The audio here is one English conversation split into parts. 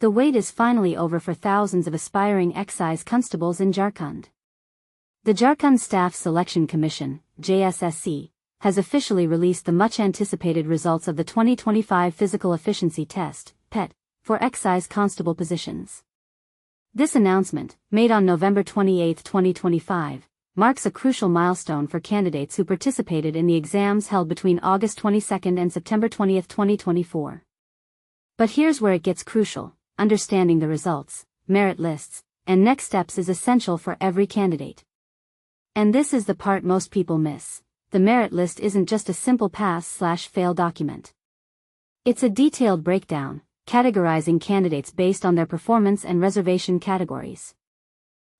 The wait is finally over for thousands of aspiring excise constables in Jharkhand. The Jharkhand Staff Selection Commission, JSSC, has officially released the much-anticipated results of the 2025 Physical Efficiency Test, PET, for excise constable positions. This announcement, made on November 28, 2025, marks a crucial milestone for candidates who participated in the exams held between August 22 and September 20, 2024. But here's where it gets crucial. Understanding the results, merit lists, and next steps is essential for every candidate. And this is the part most people miss. The merit list isn't just a simple pass/fail document. It's a detailed breakdown, categorizing candidates based on their performance and reservation categories.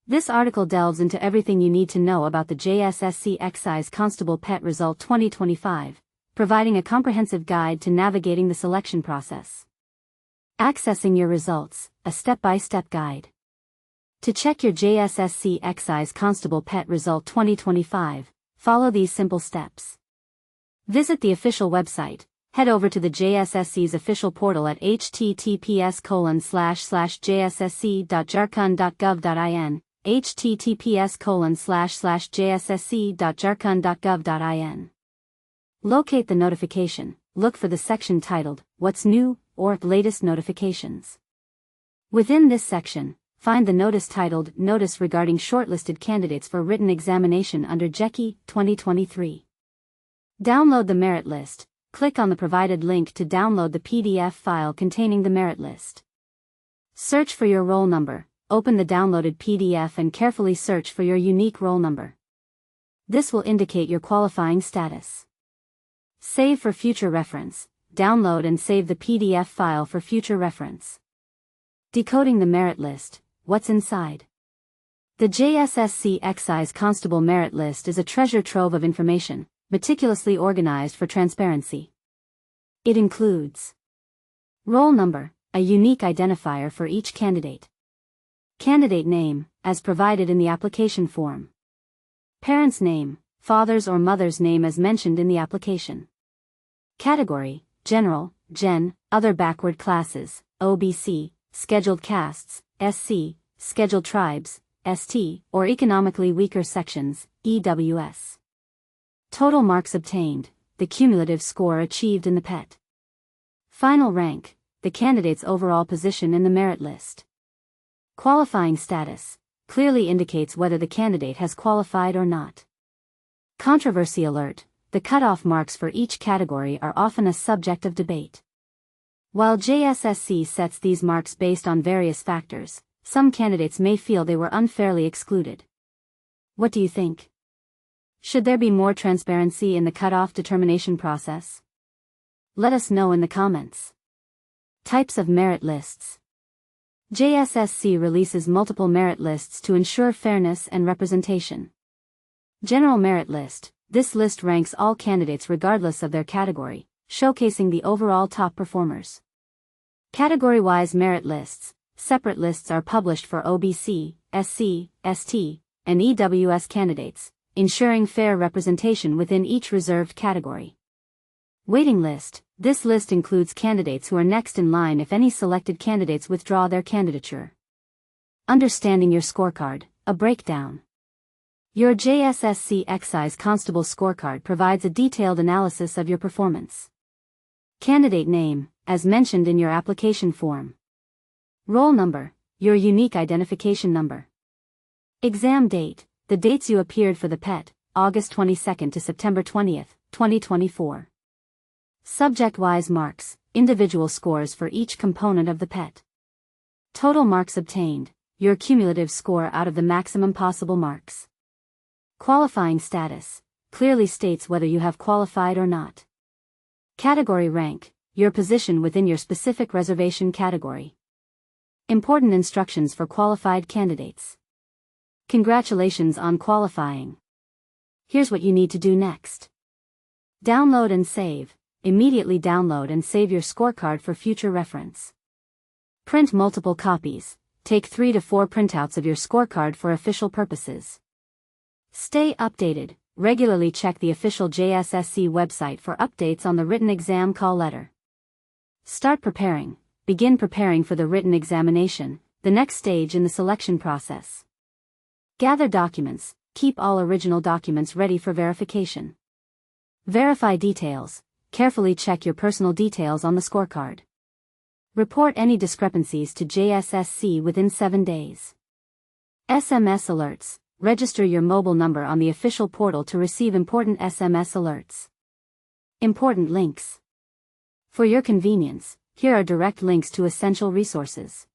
This article delves into everything you need to know about the JSSC Excise Constable PET Result 2025, providing a comprehensive guide to navigating the selection process. Accessing your results, a step-by-step guide. To check your JSSC Excise Constable PET Result 2025, follow these simple steps. Visit the official website. Head over to the JSSC's official portal at https://jssc.jharkhand.gov.in, https://jssc.jharkhand.gov.in. Locate the notification. Look for the section titled, What's New, or Latest Notifications. Within this section, find the notice titled, Notice Regarding Shortlisted Candidates for Written Examination under JECCE 2023. Download the merit list. Click on the provided link to download the PDF file containing the merit list. Search for your roll number. Open the downloaded PDF and carefully search for your unique roll number. This will indicate your qualifying status. Save for future reference. Download and save the PDF file for future reference. Decoding the merit list. What's inside? The JSSC Excise Constable Merit List is a treasure trove of information, meticulously organized for transparency. It includes roll number, a unique identifier for each candidate. Candidate name, as provided in the application form. Parent's name, father's or mother's name as mentioned in the application. Category, General, Gen, Other Backward Classes, OBC, Scheduled Castes, SC, Scheduled Tribes, ST, or Economically Weaker Sections, EWS. Total marks obtained, the cumulative score achieved in the PET. Final rank, the candidate's overall position in the merit list. Qualifying status, clearly indicates whether the candidate has qualified or not. Controversy alert, the cutoff marks for each category are often a subject of debate. While JSSC sets these marks based on various factors, some candidates may feel they were unfairly excluded. What do you think? Should there be more transparency in the cutoff determination process? Let us know in the comments. Types of merit lists. JSSC releases multiple merit lists to ensure fairness and representation. General Merit List. This list ranks all candidates regardless of their category, showcasing the overall top performers. Category-wise merit lists. Separate lists are published for OBC, SC, ST, and EWS candidates, ensuring fair representation within each reserved category. Waiting list. This list includes candidates who are next in line if any selected candidates withdraw their candidature. Understanding your scorecard, a breakdown. Your JSSC Excise Constable Scorecard provides a detailed analysis of your performance. Candidate name, as mentioned in your application form. Roll number, your unique identification number. Exam date, the dates you appeared for the PET, August 22 to September 20, 2024. Subject-wise marks, individual scores for each component of the PET. Total marks obtained, your cumulative score out of the maximum possible marks. Qualifying status, clearly states whether you have qualified or not. Category rank, your position within your specific reservation category. Important instructions for qualified candidates. Congratulations on qualifying. Here's what you need to do next. Download and save. Immediately download and save your scorecard for future reference. Print multiple copies. Take 3 to 4 printouts of your scorecard for official purposes. Stay updated. Regularly check the official JSSC website for updates on the written exam call letter. Start preparing. begin preparing for the written examination, the next stage in the selection process. Gather documents, keep all original documents ready for verification. Verify details, carefully check your personal details on the scorecard. Report any discrepancies to JSSC within 7 days. SMS alerts, register your mobile number on the official portal to receive important SMS alerts. Important links. For your convenience, here are direct links to essential resources.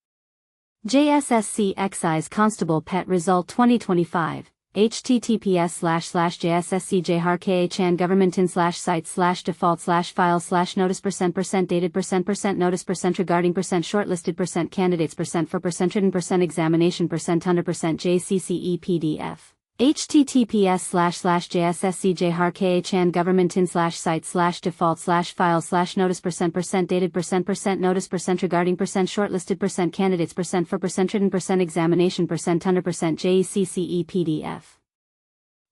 JSSC Excise Constable Pet Result 2025, https://JSSC Jharkhand government/site/default/file/notice% dated %notice regarding shortlisted candidates for written examination under JCCE PDF. https://JSSC Jharkhand government/site/default/file/notice% dated %notice regarding shortlisted candidates for written examination under JECCE PDF.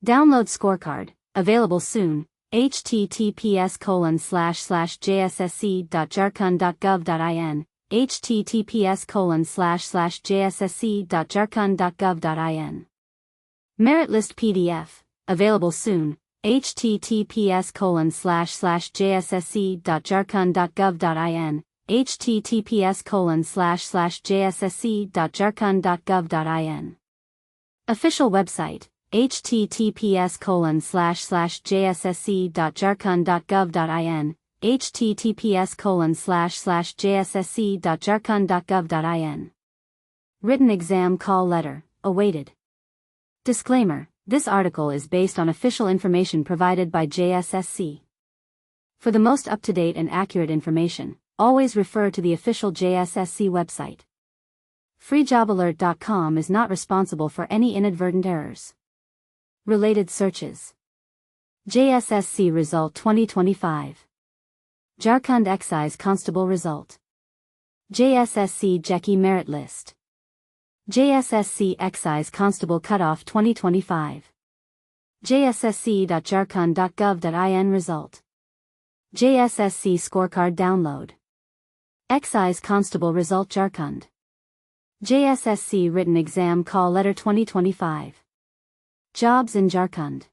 Download scorecard, available soon. https://jssc.jharkhand.gov.in, https://jssc.jharkhand.gov.in. Merit list PDF, available soon. https://jssc.jharkhand.gov.in, https://jssc.jharkhand.gov.in. Official website, https://jssc.jharkhand.gov.in, https://jssc.jharkhand.gov.in. Written exam call letter, awaited. Disclaimer, this article is based on official information provided by JSSC. For the most up-to-date and accurate information, always refer to the official JSSC website. FreeJobAlert.com is not responsible for any inadvertent errors. Related searches. JSSC Result 2025. Jharkhand Excise Constable Result. JSSC JECCE Merit List. JSSC Excise Constable Cutoff 2025. JSSC.jharkhand.gov.in Result. JSSC Scorecard Download. Excise Constable Result Jharkhand. JSSC Written Exam Call Letter 2025. Jobs in Jharkhand.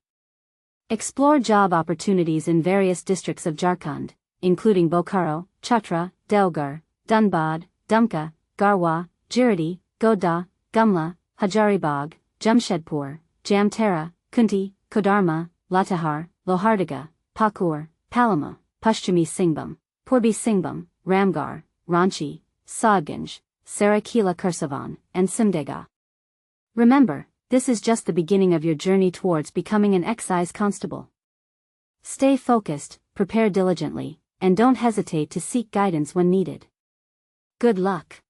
Explore job opportunities in various districts of Jharkhand, including Bokaro, Chatra, Deoghar, Dhanbad, Dumka, Garhwa, Giridih, Godda, Gumla, Hazaribagh, Jamshedpur, Jamtara, Kunti, Kodarma, Latehar, Lohardaga, Pakur, Palama, Pashchimi Singhbhum, Purbi Singhbhum, Ramgarh, Ranchi, Sahibganj, Saraikela Kursavan, and Simdega. Remember, this is just the beginning of your journey towards becoming an excise constable. Stay focused, prepare diligently, and don't hesitate to seek guidance when needed. Good luck.